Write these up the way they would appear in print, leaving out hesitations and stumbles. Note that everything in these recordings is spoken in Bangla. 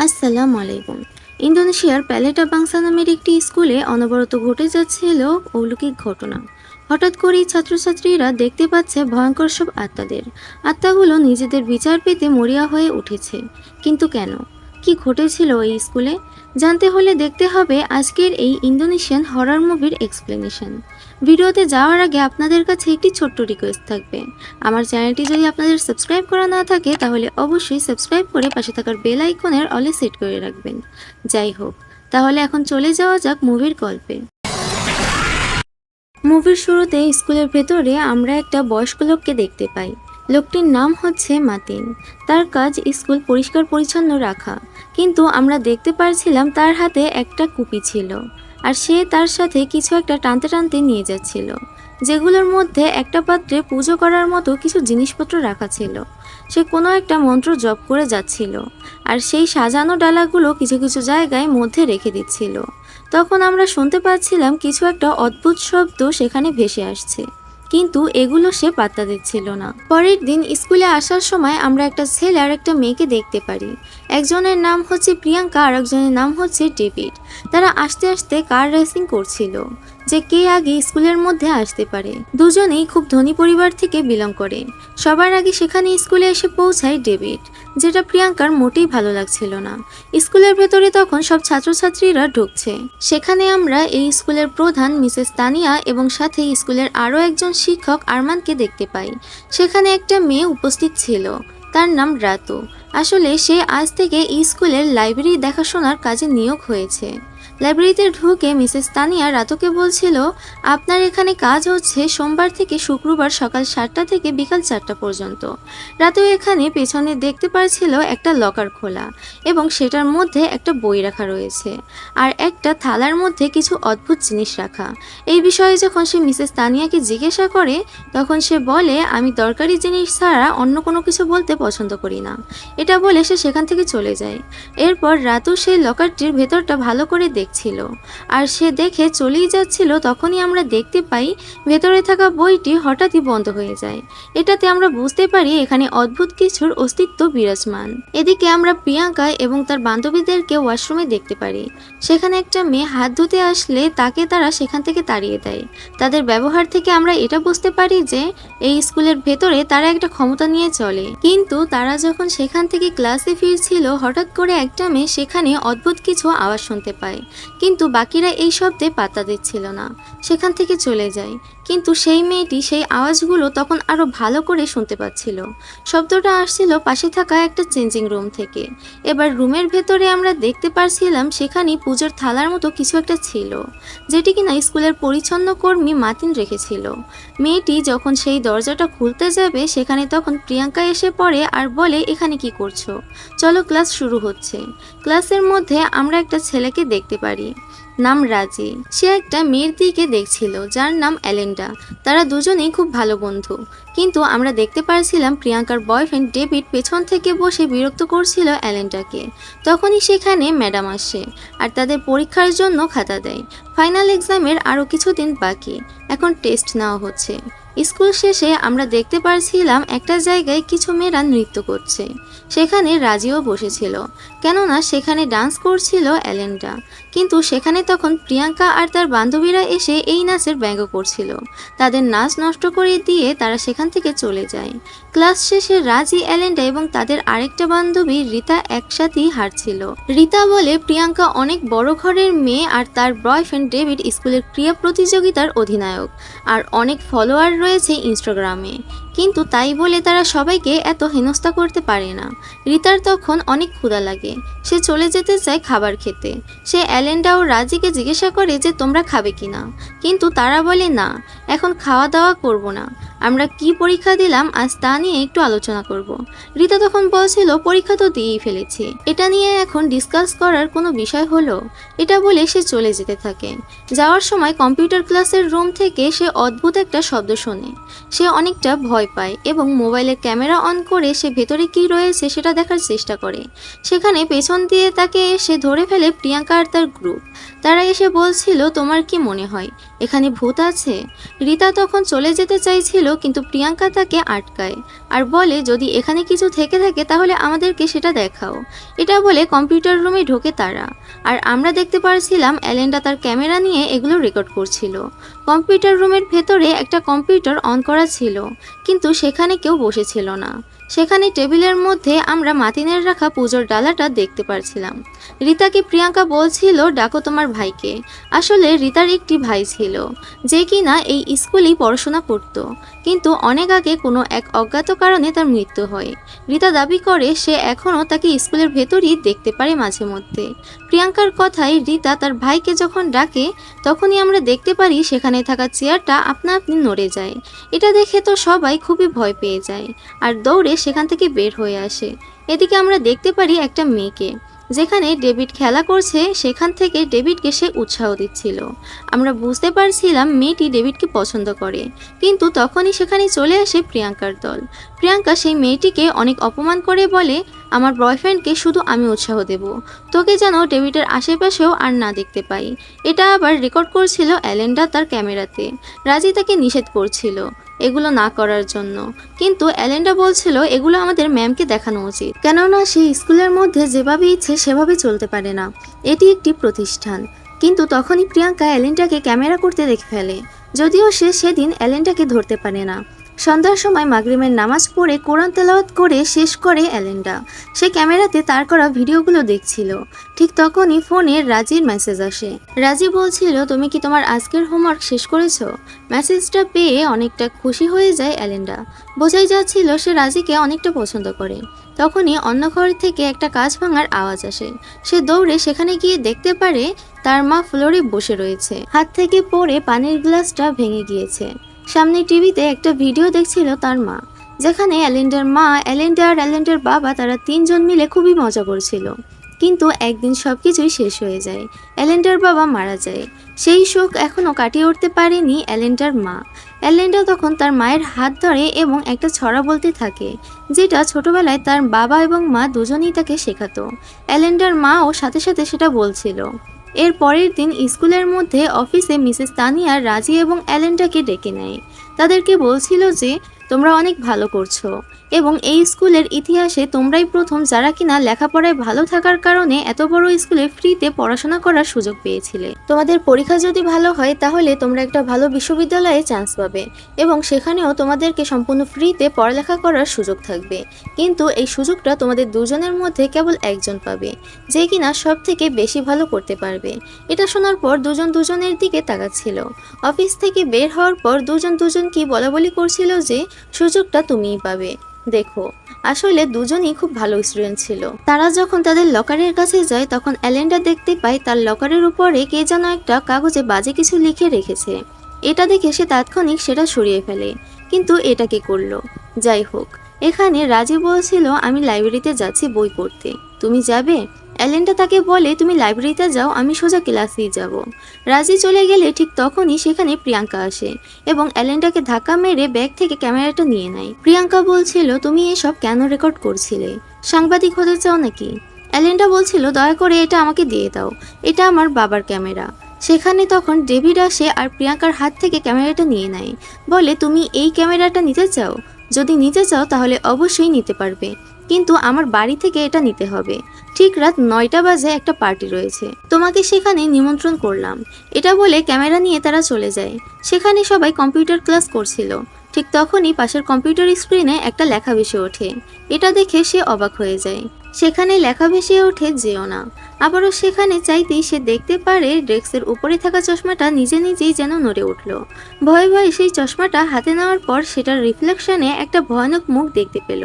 আসসালামু আলাইকুম। ইন্দোনেশিয়ার প্যালেটা বাংসা নামের একটি স্কুলে অনবরত ঘটে যাচ্ছিল অলৌকিক ঘটনা। হঠাৎ করেই ছাত্রছাত্রীরা দেখতে পাচ্ছে ভয়ঙ্কর সব আত্মাদের। আত্মাগুলো নিজেদের বিচার পেতে মরিয়া হয়ে উঠেছে। কিন্তু কেন? কি ঘটেছিল এই স্কুলে? জানতে হলে দেখতে হবে আজকের এই ইন্দোনেশিয়ান হরর মুভির এক্সপ্লেনেশন। ভিডিওতে যাওয়ার আগে আপনাদের কাছে একটি ছোট্ট রিকোয়েস্ট থাকবে। আমার চ্যানেলটি যদি আপনাদের সাবস্ক্রাইব করা না থাকে তাহলে অবশ্যই সাবস্ক্রাইব করে পাশে থাকার বেল আইকনের অলে সেট করে রাখবেন। যাই হোক, তাহলে এখন চলে যাওয়া যাক মুভির গল্পে। মুভির শুরুতে স্কুলের ভেতরে আমরা একটা বয়স্ক লোককে দেখতে পাই। লোকটির নাম হচ্ছে মাতিন। তার কাজ স্কুল পরিষ্কার পরিচ্ছন্ন রাখা, কিন্তু আমরা দেখতে পারছিলাম তার হাতে একটা কুপি ছিল, আর সে তার সাথে কিছু একটা টানতে টানতে নিয়ে যাচ্ছিল, যেগুলোর মধ্যে একটা পাত্রে পুজো করার মতো কিছু জিনিসপত্র রাখা ছিল। সে কোনো একটা মন্ত্র জপ করে যাচ্ছিল, আর সেই সাজানো ডালাগুলো কিছু কিছু জায়গায় মধ্যে রেখে দিচ্ছিল। তখন আমরা শুনতে পাচ্ছিলাম কিছু একটা অদ্ভুত শব্দ সেখানে ভেসে আসছে, কিন্তু এগুলো সে পাত্তা দিচ্ছিল না। পরের দিন স্কুলে আসার সময় আমরা একটা ছেলে আর একটা মেয়েকে দেখতে পারি। একজনের নাম হচ্ছে প্রিয়াঙ্কা আর একজনের নাম হচ্ছে ডেভিড। তারা আস্তে আস্তে কার রেসিং করছিল যে কে আগে স্কুলের মধ্যে আসতে পারে। দুজনেই খুব ধনী পরিবার থেকে বিলং করে। সবার আগে সেখানে স্কুলে এসে পৌঁছায় ডেভিড, যেটা প্রিয়াঙ্কার মোটেই ভালো লাগছিল না। স্কুলের ভেতরে তখন সব ছাত্রছাত্রীরা ঢুকছে। সেখানে আমরা এই স্কুলের প্রধান মিসেস তানিয়া এবং সাথে স্কুলের আরও একজন শিক্ষক আরমানকে দেখতে পাই। সেখানে একটা মেয়ে উপস্থিত ছিল, তার নাম রাতু। আসলে সে আজ থেকে স্কুলের লাইব্রেরি দেখাশোনার কাজে নিয়োগ হয়েছে। লাইব্রেরিতে ঢুকে মিসেস তানিয়া রাতুকে বলছিল, আপনার এখানে কাজ হচ্ছে সোমবার থেকে শুক্রবার সকাল 7টা থেকে বিকাল 4টা পর্যন্ত। রাতু এখানে পেছনে দেখতে পারছিল একটা লকার খোলা এবং সেটার মধ্যে একটা বই রাখা রয়েছে, আর একটা থালার মধ্যে কিছু অদ্ভুত জিনিস রাখা। এই বিষয়ে যখন সে মিসেস তানিয়াকে জিজ্ঞাসা করে, তখন সে বলে, আমি দরকারি জিনিস ছাড়া অন্য কোনো কিছু বলতে পছন্দ করি না। এটা বলে সে সেখান থেকে চলে যায়। এরপর রাতু সেই লকারটির ভেতরটা ভালো করে দেখছিল, আর সে দেখে চলেই যাচ্ছিল। তখনই আমরা দেখতে পাই ভেতরে থাকা বইটি হঠাৎই বন্ধ হয়ে যায়। এটাতে আমরা বুঝতে পারি এখানে অদ্ভুত কিছুর অস্তিত্ব বিরাজমান। এদিকে আমরা প্রিয়াঙ্কা এবং তার বান্ধবীদেরকে ওয়াশরুমে দেখতে পারি। সেখানে একটা মেয়ে হাত ধুতে আসলে তাকে তারা সেখান থেকে তাড়িয়ে দেয়। তাদের ব্যবহার থেকে আমরা এটা বুঝতে পারি যে এই স্কুলের ভেতরে তারা একটা ক্ষমতা নিয়ে চলে। কিন্তু তারা যখন সেখান থেকে ক্লাসে ফিরছিল, হঠাৎ করে একটা মেয়ে সেখানে অদ্ভুত কিছু আওয়াজ শুনতে পায়, কিন্তু বাকিরা এই শব্দে পাত্তা দিচ্ছিল না, সেখান থেকে চলে যায়। কিন্তু সেই মেয়েটি সেই আওয়াজগুলো তখন আরো ভালো করে শুনতে পাচ্ছিল। শব্দটা আসছিল পাশে থাকা একটা চেঞ্জিং রুম থেকে। এবার রুমের ভেতরে আমরা দেখতে পারছিলাম সেখানে পুজোর থালার মতো কিছু একটা ছিল, যেটি কিনা স্কুলের পরিচ্ছন্ন কর্মী মাতিন রেখেছিল। মেয়েটি যখন সেই দরজাটা খুলতে যাবে, সেখানে তখন প্রিয়াঙ্কা এসে পড়ে আর বলে, এখানে কি করছো? চলো, ক্লাস শুরু হচ্ছে। ক্লাসের মধ্যে আমরা একটা ছেলেকে দেখতে পারি, নাম রাজি। সে একটা মেয়ের দিকে দেখছিল যার নাম অ্যালেন্ডা। তারা দুজনেই খুব ভালো বন্ধু। কিন্তু আমরা দেখতে পারছিলাম প্রিয়াঙ্কার বয়ফ্রেন্ড ডেভিড পেছন থেকে বসে বিরক্ত করছিল অ্যালেন্ডাকে। তখনই সেখানে ম্যাডাম আসে আর তাদের পরীক্ষার জন্য খাতা দেয়। ফাইনাল এক্সামের আরও কিছুদিন বাকি, এখন টেস্ট নেওয়া হচ্ছে। স্কুল শেষে আমরা দেখতে পারছিলাম একটা জায়গায় কিছু মেয়েরা নৃত্য করছে। সেখানে রাজিও বসেছিল, কেননা সেখানে ডান্স করছিল অ্যালেন্ডা। কিন্তু সেখানে তখন প্রিয়াঙ্কা আর তার বান্ধবীরা এসে এই নাচের ব্যঙ্গ করছিল। তাদের নাচ নষ্ট করে দিয়ে তারা সেখান থেকে চলে যায়। ক্লাস শেষে রাজি, অ্যালেন্ডা এবং তাদের আরেকটা বান্ধবী রিতা একসাথেই হাঁটছিল। রিতা বলে, প্রিয়াঙ্কা অনেক বড় ঘরের মেয়ে আর তার বয়ফ্রেন্ড ডেভিড স্কুলের ক্রীড়া প্রতিযোগিতার অধিনায়ক, আর অনেক ফলোয়ার রয়েছে ইনস্টাগ্রামে, কিন্তু তাই বলে তারা সবাইকে এত হেনস্থা করতে পারে না। রিতার তখন অনেক ক্ষুধা লাগে, সে চলে যেতে চায় খাবার খেতে। সে অ্যালেন্ডা ও রাজিকে জিজ্ঞাসা করে যে তোমরা খাবে কিনা, কিন্তু তারা বলে না, এখন খাওয়া দাওয়া করব না, আমরা কি পরীক্ষা দিলাম আজ তা নিয়ে একটু আলোচনা করব। রিতা তখন বলছিল, পরীক্ষা তো দিয়েই ফেলেছি, এটা নিয়ে এখন ডিসকাস করার কোনো বিষয় হলো? এটা বলে সে চলে যেতে থাকে। যাওয়ার সময় কম্পিউটার ক্লাসের রুম থেকে সে অদ্ভুত একটা শব্দ শোনে। সে অনেকটা ভয় পায় এবং মোবাইলের ক্যামেরা অন করে সে ভেতরে কি রয়েছে সেটা দেখার চেষ্টা করে। সেখানে পেছন দিয়ে তাকে এসে ধরে ফেলে প্রিয়াঙ্কা আর তার গ্রুপ। তারা এসে বলছিল, তোমার কি মনে হয় এখানে ভূত আছে? রিতা তখন চলে যেতে চাইছিল, কিন্তু প্রিয়াঙ্কা তাকে আটকায়। আর বলে যদি এখানে কিছু থেকে থাকে তাহলে আমাদেরকে সেটা দেখাও। এটা বলে কম্পিউটার রুমে ঢোকে তারা। আর আমরা দেখতে পারছিলাম অ্যালেন্ডা তার ক্যামেরা নিয়ে এগুলো রেকর্ড করছিল। কম্পিউটার রুমের ভেতরে একটা কম্পিউটার অন করা ছিল, কিন্তু সেখানে কেউ বসেছিল না। সেখানে টেবিলের মধ্যে আমরা মাতিনের রাখা পুজোর ডালাটা দেখতে পারছিলাম। রিতাকে প্রিয়াঙ্কা বলছিল ডাকো তোমার ভাইকে। আসলে রিতার একটি ভাই ছিল, যে কিনা এই স্কুলেই পড়াশোনা করত, কিন্তু অনেক আগে কোনো এক অজ্ঞাত কারণে তার মৃত্যু হয়। রিতা দাবি করে সে এখনও তাকে স্কুলের ভেতরই দেখতে পারে মাঝে মধ্যে। প্রিয়াঙ্কার কথায় রিতা তার ভাইকে যখন ডাকে তখনই আমরা দেখতে পারি সেখানে থাকা চেয়ারটা আপনা আপনি নড়ে যায়। এটা দেখে তো সবাই খুবই ভয় পেয়ে যায় আর দৌড়ে সেখান থেকে বের হয়ে আসে। এদিকে আমরা দেখতে পারি একটা মেয়েকে, যেখানে ডেভিড খেলা করছে সেখান থেকে ডেভিডকে সে উৎসাহ দিচ্ছিল। আমরা বুঝতে পারছিলাম মেয়েটি ডেভিডকে পছন্দ করে, কিন্তু তখনই সেখানে চলে আসে প্রিয়াঙ্কার দল। প্রিয়াঙ্কা সেই মেয়েটিকে অনেক অপমান করে বলে, আমার বয়ফ্রেন্ডকে শুধু আমি উৎসাহ দেব, তোকে যেন ডেভিডের আশেপাশেও আর না দেখতে পাই। এটা আবার রেকর্ড করছিল অ্যালেন্ডা তার ক্যামেরাতে। রাজি তাকে নিষেধ করছিল এগুলো না করার জন্য, কিন্তু অ্যালেন্ডা বলছিল এগুলো আমাদের ম্যামকে দেখানো উচিত, কেননা সে স্কুলের মধ্যে যেভাবে ইচ্ছে সেভাবে চলতে পারে না, এটি একটি প্রতিষ্ঠান। কিন্তু তখনই প্রিয়াঙ্কা অ্যালেন্ডাকে ক্যামেরা করতে দেখে ফেলে, যদিও সে সেদিন অ্যালেন্ডাকে ধরতে পারে না। সন্ধ্যার সময় মাগরিবের নামাজ পড়ে কোরআন তেলাওয়াত করে শেষ করে অ্যালেন্ডা সে ক্যামেরাতে তার করা ভিডিওগুলো দেখছিল। ঠিক তখনই ফোনে রাজির মেসেজ আসে। রাজি বলছিল তুমি কি তোমার আজকের হোমওয়ার্ক শেষ করেছো? মেসেজটা পেয়ে অনেকটা খুশি হয়ে যায় অ্যালেন্ডা। বোঝাই যাচ্ছিল সে রাজিকে অনেকটা পছন্দ করে। তখনই অন্য ঘর থেকে একটা কাঁচ ভাঙার আওয়াজ আসে। সে দৌড়ে সেখানে গিয়ে দেখতে পারে তার মা ফ্লোরে বসে রয়েছে, হাত থেকে পড়ে পানির গ্লাসটা ভেঙে গিয়েছে। সামনে টিভিতে একটা ভিডিও দেখছিল তার মা, যেখানে অ্যালেন্ডার মা, অ্যালেন্ডা আর অ্যালেন্ডার বাবা তারা তিনজন মিলে খুবই মজা করছিল। কিন্তু একদিন সবকিছুই শেষ হয়ে যায়, অ্যালেন্ডার বাবা মারা যায়। সেই শোক এখনও কাটিয়ে উঠতে পারেনি অ্যালেন্ডার মা। অ্যালেন্ডা তখন তার মায়ের হাত ধরে এবং একটা ছড়া বলতে থাকে, যেটা ছোটবেলায় তার বাবা এবং মা দুজনেই তাকে শেখাতো। অ্যালেন্ডার মাও সাথে সাথে সেটা বলছিল। এর পরের দিন স্কুলের মধ্যে অফিসে মিসেস তানিয়া রাজি এবং অ্যালেন্ডাকে ডেকে নেয়। তাদেরকে বলছিল যে তোমরা অনেক ভালো করছো এবং এই স্কুলের ইতিহাসে তোমরাই প্রথম যারা কিনা লেখাপড়ায় ভালো থাকার কারণে এত বড় স্কুলে ফ্রিতে পড়াশোনা করার সুযোগ পেয়েছিলে। তোমাদের পরীক্ষা যদি ভালো হয় তাহলে তোমরা একটা ভালো বিশ্ববিদ্যালয়ে চান্স পাবে এবং সেখানেও তোমাদেরকে সম্পূর্ণ ফ্রিতে পড়ালেখা করার সুযোগ থাকবে। কিন্তু এই সুযোগটা তোমাদের দুজনের মধ্যে কেবল একজন পাবে, যে কিনা সব থেকে বেশি ভালো করতে পারবে। এটা শোনার পর দুজন দুজনের দিকে তাকাচ্ছিল। অফিস থেকে বের হওয়ার পর দুজন দুজন কি বলাবলি করছিল যে সুযোগটা তুমিই পাবে। দেখো, আসলে দুজনই খুব ভালো স্টুডেন্ট ছিল। তারা যখন তাদের লকারের কাছে যায় তখন অ্যালেন্ডা দেখতে পায় তার লকারের উপরে কে যেন একটা কাগজে বাজে কিছু লিখে রেখেছে। এটা দেখে সে তাৎক্ষণিক সেটা সরিয়ে ফেলে, কিন্তু এটা কি করলো? যাই হোক, এখানে রাজি বলছিল আমি লাইব্রেরিতে যাচ্ছি বই পড়তে, তুমি যাবে? অ্যালেন্ডা তাকে বলে তুমি লাইব্রেরিতে যাও, আমি সোজা ক্লাসেই যাব। রাজি চলে গেলে ঠিক তখনই সেখানে প্রিয়াঙ্কা আসে এবং অ্যালেন্ডাকে ধাক্কা মেরে ব্যাগ থেকে ক্যামেরাটা নিয়ে নেয়। প্রিয়াঙ্কা বলছিল তুমি এসব কেন রেকর্ড করছিলে? সাংবাদিক হতে চাও নাকি? অ্যালেন্ডা বলছিল দয়া করে এটা আমাকে দিয়ে দাও, এটা আমার বাবার ক্যামেরা। সেখানে তখন ডেভিড আসে আর প্রিয়াঙ্কার হাত থেকে ক্যামেরাটা নিয়ে নেয়, বলে তুমি এই ক্যামেরাটা নিতে চাও? যদি নিতে চাও তাহলে অবশ্যই নিতে পারবে, কিন্তু আমার বাড়ি থেকে এটা নিতে হবে। ঠিক রাত 9টা বাজে একটা পার্টি রয়েছে, তোমাকে সেখানে নিমন্ত্রণ করলাম। এটা বলে ক্যামেরা নিয়ে তারা চলে যায়। সেখানে সবাই কম্পিউটার ক্লাস করছিল। ঠিক তখনই পাশের কম্পিউটার স্ক্রিনে একটা লেখা ভেসে ওঠে। এটা দেখে সে অবাক হয়ে যায়। সেখানে লেখা ভেসে ওঠে যেও না। আবারও সেখানে চাইতেই সে দেখতে পারে ডেস্কের উপরে থাকা চশমাটা নিজে নিজেই যেন নড়ে উঠল। ভয়ে ভয়ে সেই চশমাটা হাতে নেওয়ার পর সেটার রিফ্লেকশনে একটা ভয়ানক মুখ দেখতে পেল,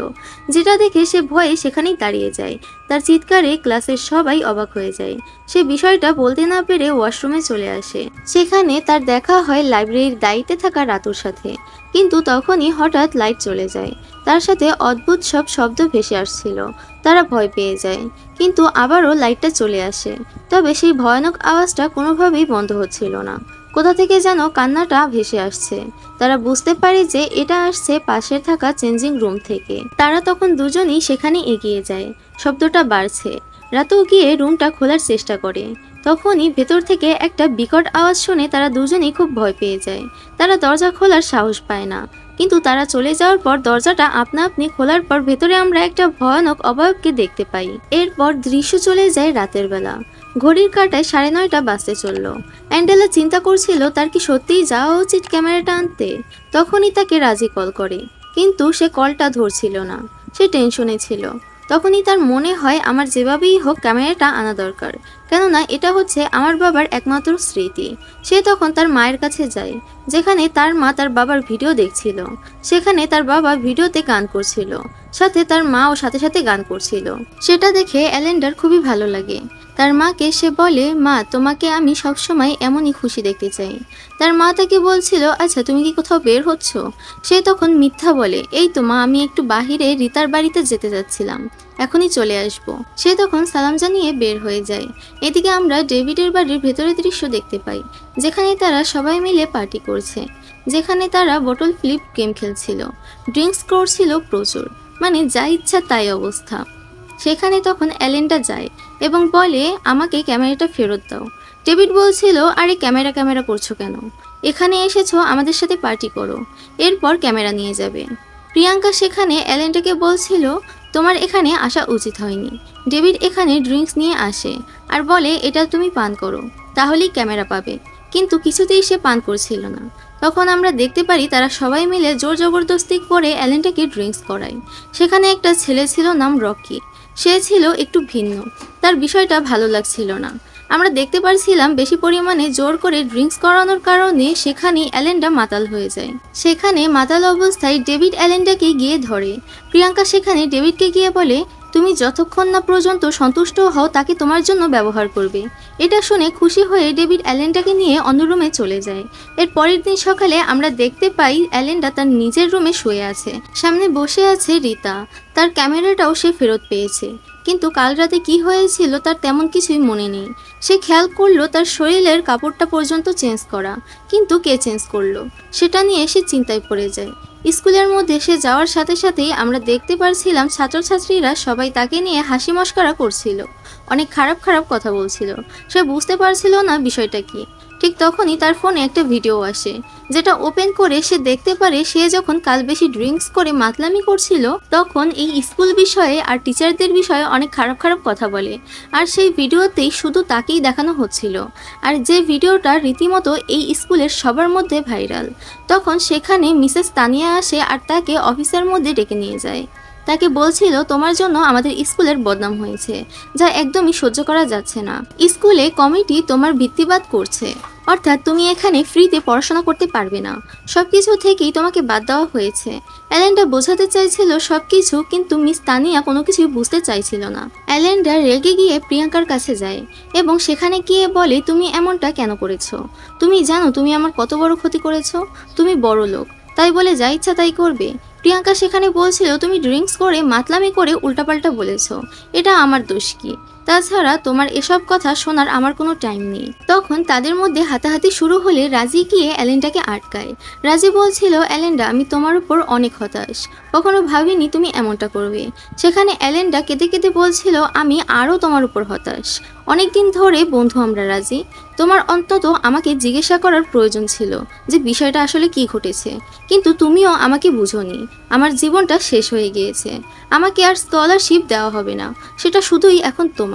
যেটা দেখে সে ভয়ে সেখানেই দাঁড়িয়ে যায়। তার চিৎকারে ক্লাসের সবাই অবাক হয়ে যায়। সে বিষয়টা বলতে না পেরে ওয়াশরুমে চলে আসে। সেখানে তার দেখা হয় লাইব্রেরির দায়িত্বে থাকা রাতুর সাথে, কিন্তু তখনই হঠাৎ লাইট চলে যায়। তার সাথে অদ্ভুত সব শব্দ ভেসে আসছিল। তারা ভয় পেয়ে যায়, কিন্তু আবারও লাইটটা চলে আসে। তবে সেই ভয়ানক আওয়াজটা কোনোভাবেই বন্ধ হচ্ছিল না। কোথা থেকে যেন কান্নাটা ভেসে আসছে। তারা বুঝতে পারে যে এটা আসছে পাশে থাকা চেঞ্জিং রুম থেকে। তারা তখন দুজনই সেখানে এগিয়ে যায়। শব্দটা বাড়ছে। রাতেও গিয়ে রুমটা খোলার চেষ্টা করে। তখনই ভেতর থেকে একটা বিকট আওয়াজ শুনে তারা দুজনেই খুব ভয় পেয়ে যায়। তারা দরজা খোলার সাহস পায় না। কিন্তু তারা চলে যাওয়ার পর দরজাটা আপনা আপনি খোলার পর ভেতরে আমরা একটা ভয়ানক অবয়বকে দেখতে পাই। এরপর দৃশ্য চলে যায় রাতের বেলা। ঘড়ির কাঁটায় 9:30 বাজতে চলল। অ্যান্ডেলা চিন্তা করছিল তার কি সত্যিই যাওয়া উচিত ক্যামেরাটা আনতে। তখনই তাকে রাজি কল করে, কিন্তু সে কলটা ধরছিল না। সে টেনশনে ছিল। তখনই তার মনে হয় আমার যেভাবেই হোক ক্যামেরাটা আনা দরকার, কেননা এটা হচ্ছে আমার বাবার একমাত্র স্মৃতি। সে তখন তার মায়ের কাছে যায়, যেখানে তার মা তার বাবার ভিডিও দেখছিল। সেখানে তার বাবা ভিডিওতে গান করছিল, সাথে তার মাও সাথে সাথে গান করছিল। সেটা দেখে অ্যালেন্ডার খুবই ভালো লাগে। তার মাকে সে বলে, মা তোমাকে আমি সবসময় এমনই খুশি দেখতে চাই। তার মা তাকে বলছিল, আচ্ছা তুমি কি কোথাও বের হচ্ছ? সে তখন মিথ্যা বলে, এই তো মা, আমি একটু বাহিরে রিতার বাড়িতে যেতে যাচ্ছিলাম, এখনই চলে আসবো। সে তখন সালাম জানিয়ে বের হয়ে যায়। এদিকে আমরা ডেভিডের বাড়ির ভেতরের দৃশ্য দেখতে পাই, যেখানে তারা সবাই মিলে পার্টি করছে, যেখানে তারা বোতল ফ্লিপ গেম খেলছিল, ড্রিঙ্কস করছিল প্রচুর, মানে যা ইচ্ছা তাই অবস্থা। সেখানে তখন অ্যালেন্ডা যায় এবং বলে, আমাকে ক্যামেরাটা ফেরত দাও। ডেভিড বলছিল, আরে ক্যামেরা ক্যামেরা করছো কেন? এখানে এসেছো আমাদের সাথে পার্টি করো, এরপর ক্যামেরা নিয়ে যাবে। প্রিয়াঙ্কা সেখানে অ্যালেন্ডাকে বলছিল, তোমার এখানে আসা উচিত হয়নি। ডেভিড এখানে ড্রিঙ্কস নিয়ে আসে আর বলে, এটা তুমি পান করো, তাহলেই ক্যামেরা পাবে। কিন্তু কিছুতেই সে পান করছিল না। তখন আমরা দেখতে পারি তারা সবাই মিলে জোর জবরদস্তি করে অ্যালেন্ডাকে ড্রিঙ্কস করায়। সেখানে একটা ছেলে ছিল, নাম রকি। সে ছিল একটু ভিন্ন, তার বিষয়টা ভালো লাগছিল না। আমরা দেখতে পারছিলাম বেশি পরিমাণে জোর করে ড্রিঙ্কস করানোর কারণে সেখানেই অ্যালেন্ডা মাতাল হয়ে যায়। সেখানে মাতাল অবস্থায় ডেভিড অ্যালেন্ডাকে গিয়ে ধরে। প্রিয়াঙ্কা সেখানে ডেভিডকে গিয়ে বলে, তুমি যতক্ষণ না পর্যন্ত সন্তুষ্ট হও তাকে তোমার জন্য ব্যবহার করবে। এটা শুনে খুশি হয়ে ডেভিড অ্যালেন্ডাকে নিয়ে অন্য রুমে চলে যায়। এর পরের দিন সকালে আমরা দেখতে পাই অ্যালেন্ডা তার নিজের রুমে শুয়ে আছে, সামনে বসে আছে রিতা। তার ক্যামেরাটাও সে ফেরত পেয়েছে, কিন্তু কাল রাতে কি হয়েছিল তার তেমন কিছুই মনে নেই। সে খেয়াল করলো তার শরীরের কাপড়টা পর্যন্ত চেঞ্জ করা, কিন্তু কে চেঞ্জ করলো সেটা নিয়ে সে চিন্তায় পড়ে যায়। স্কুলের মধ্যে সে যাওয়ার সাথে সাথেই আমরা দেখতে পারছিলাম ছাত্রছাত্রীরা সবাই তাকে নিয়ে হাসি মশকরা করছিল, অনেক খারাপ খারাপ কথা বলছিল। সে বুঝতে পারছিল না বিষয়টা কি। ঠিক তখনই তার ফোনে একটা ভিডিও আসে, যেটা ওপেন করে সে দেখতে পারে সে যখন কাল বেশি ড্রিঙ্কস করে মাতলামি করছিল তখন এই স্কুল বিষয়ে আর টিচারদের বিষয়ে অনেক খারাপ খারাপ কথা বলে। আর সেই ভিডিওতেই শুধু তাকেই দেখানো হচ্ছিল, আর যে ভিডিওটা রীতিমতো এই স্কুলের সবার মধ্যে ভাইরাল। তখন সেখানে মিসেস তানিয়া আসে আর তাকে অফিসের মধ্যে ডেকে নিয়ে যায়। তাকে বলছিল, তোমার জন্য আমাদের স্কুলের বদনাম হয়েছে, যা একদমই সহ্য করা যাচ্ছে না। স্কুলে কমিটি তোমার ভিত্তিবাদ করছে, অর্থাৎ তুমি এখানে ফ্রিতে পড়াশোনা করতে পারবে না, সবকিছু থেকেই তোমাকে বাদ দেওয়া হয়েছে। অ্যালেন্ডা বোঝাতে চাইছিল সবকিছু, কিন্তু মিস তানিয়া কোনো কিছুই বুঝতে চাইছিল না। অ্যালেন্ডা রেগে গিয়ে প্রিয়াঙ্কার কাছে যায় এবং সেখানে গিয়ে বলে, তুমি এমনটা কেন করেছো? তুমি জানো তুমি আমার কত বড় ক্ষতি করেছো? তুমি বড় লোক, তাই বলে যা ইচ্ছা তাই করবে? প্রিয়াঙ্কা সেখানে বলছিল, তুমি ড্রিঙ্কস করে মাতলামি করে উল্টাপাল্টা বলেছ, এটা আমার দোষ কি? তাছাড়া তোমার এসব কথা শোনার আমার কোনো টাইম নেই। তখন তাদের মধ্যে হাতাহাতি শুরু হলে রাজি গিয়ে অ্যালেন্ডাকে আটকায়। রাজি বলছিল, অ্যালেন্ডা আমি তোমার উপর অনেক হতাশ, কখনো ভাবিনি তুমি এমনটা করবে। সেখানে অ্যালেন্ডা কেঁদে কেঁদে বলছিল, আমি আরও তোমার উপর হতাশ, অনেকদিন ধরে বন্ধু আমরা রাজি, তোমার অন্তত আমাকে জিজ্ঞাসা করার প্রয়োজন ছিল যে বিষয়টা আসলে কি ঘটেছে, কিন্তু তুমিও আমাকে বুঝোনি। আমার জীবনটা শেষ হয়ে গিয়েছে, আমাকে আর স্কলারশিপ দেওয়া হবে না, সেটা শুধুই এখন তোমার।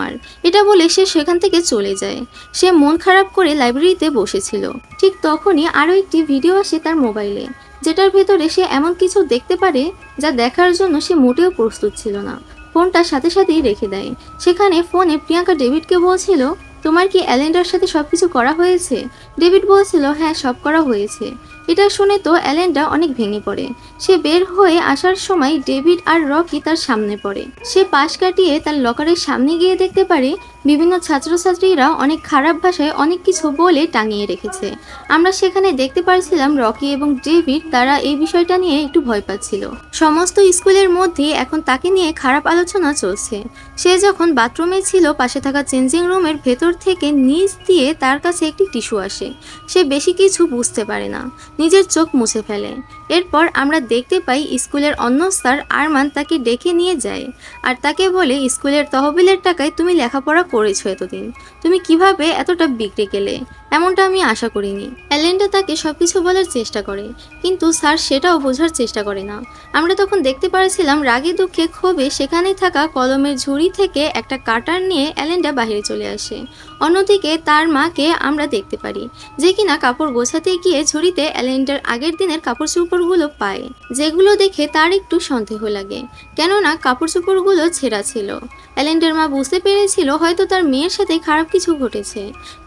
এটা বলে সে সেখান থেকে চলে যায়। সে মন খারাপ করে লাইব্রেরিতে বসেছিল। ঠিক তখনই আরও একটি ভিডিও আসে তার মোবাইলে, যেটার ভেতরে সে এমন কিছু দেখতে পারে যা দেখার জন্য সে মোটেও প্রস্তুত ছিল না। ফোনটা সাথে সাথেই রেখে দেয়। সেখানে ফোনে প্রিয়াঙ্কা ডেভিডকে বলছিল, তোমার কি অ্যালেন্ডার সাথে সবকিছু করা হয়েছে? ডেভিড বলছিল, হ্যাঁ সব করা হয়েছে। এটা শুনে তো অ্যালেন্ডা অনেক ভেঙে পড়ে। সে বের হয়ে আসার সময় ডেভিড আর রকি তার সামনে পড়ে। সে পাশ কাটিয়ে তার লকারের সামনে গিয়ে দেখতে পারে বিভিন্ন ছাত্রছাত্রীরা অনেক খারাপ ভাষায় অনেক কিছু বলে টাঙিয়ে রেখেছে। আমরা সেখানে দেখতে পারছিলাম রকি এবং ডেভিড তারা এই বিষয়টা নিয়ে একটু ভয় পাচ্ছিল। সমস্ত স্কুলের মধ্যে এখন তাকে নিয়ে খারাপ আলোচনা চলছে। সে যখন বাথরুমে ছিল, পাশে থাকা চেঞ্জিং রুমের ভেতর থেকে নিচ দিয়ে তার কাছে একটি টিস্যু আসে। সে বেশি কিছু বুঝতে পারে না, নিজের চোখ মুছে ফেলে। এরপর আমরা দেখতে পাই স্কুলের অন্য স্যার আরমান তাকে ডেকে নিয়ে যায় আর তাকে বলে, স্কুলের তহবিলের টাকায় তুমি লেখাপড়া করেছো এতদিন, তুমি কিভাবে এতটা বিগড়ে গেলে, এমনটা আমি আশা করিনি। অ্যালেন্ডা তাকে সবকিছু বলার চেষ্টা করে, কিন্তু স্যার সেটাও বোঝার চেষ্টা করে না। আমরা তখন দেখতে পারছিলাম রাগে দুঃখে ক্ষোভে সেখানে থাকা কলমের ঝুড়ি থেকে একটা কাটার নিয়ে অ্যালেন্ডা বাইরে চলে আসে। অন্যদিকে তার মাকে আমরা দেখতে পারি, যে কিনা কাপড় গোছাতে গিয়ে ঝুড়িতে অ্যালেন্ডার আগের দিনের কাপড় চোপড়গুলো পায়, যেগুলো দেখে তার একটু সন্দেহ লাগে, কেননা কাপড় চোপড়গুলো ছেঁড়া ছিল। অ্যালেন্ডার মা বুঝতে পেরেছিল হয়তো তার মেয়ের সাথে খারাপ কিছু ঘটেছে।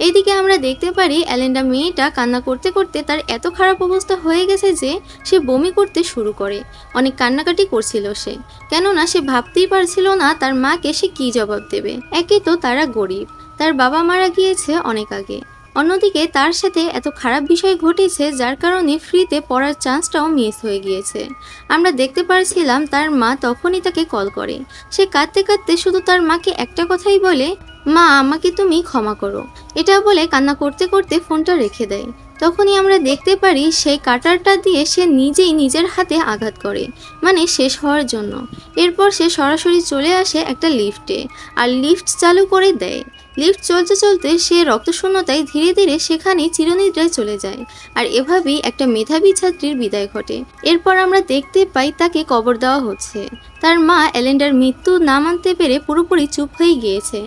এইদিকে আমরা দেখতে পারি অ্যালেন্ডা মেয়েটা কান্না করতে করতে তার এত খারাপ অবস্থা হয়ে গেছে যে সে বমি করতে শুরু করে। অনেক কান্নাকাটি করছিল সে, কেননা সে ভাবতেই পারছিল না তার মাকে সে কি জবাব দেবে। একে তো তারা গরিব, তার বাবা মারা গিয়েছে অনেক আগে, অন্যদিকে তার সাথে এত খারাপ বিষয় ঘটেছে যার কারণে ফ্রিতে পড়ার চান্সটাও মিস হয়ে গিয়েছে। আমরা দেখতে পারছিলাম তার মা তখনই তাকে কল করে, সে কাঁদতে কাঁদতে শুধু তার মাকে একটা কথাই বলে, মা আমাকে তুমি ক্ষমা করো। এটা বলে কান্না করতে করতে ফোনটা রেখে দেয়। তখনই আমরা দেখতে পারি সেই কাটারটা দিয়ে সে নিজেই নিজের হাতে আঘাত করে, মানে শেষ হওয়ার জন্য। এরপর সে সরাসরি চলে আসে একটা লিফটে আর লিফট চালু করে দেয়। লিফট চলতে চলতে সে রক্তশূন্যতায় ধীরে ধীরে সেখানে চিরনিদ্রায় চলে যায়। আর এভাবেই একটা মেধাবী ছাত্রীর বিদায় ঘটে। এরপর আমরা দেখতে পাই তাকে কবর দেওয়া হচ্ছে। তার মা অ্যালেন্ডার মৃত্যু না মানতে পেরে পুরোপুরি চুপ হয়ে গিয়েছে।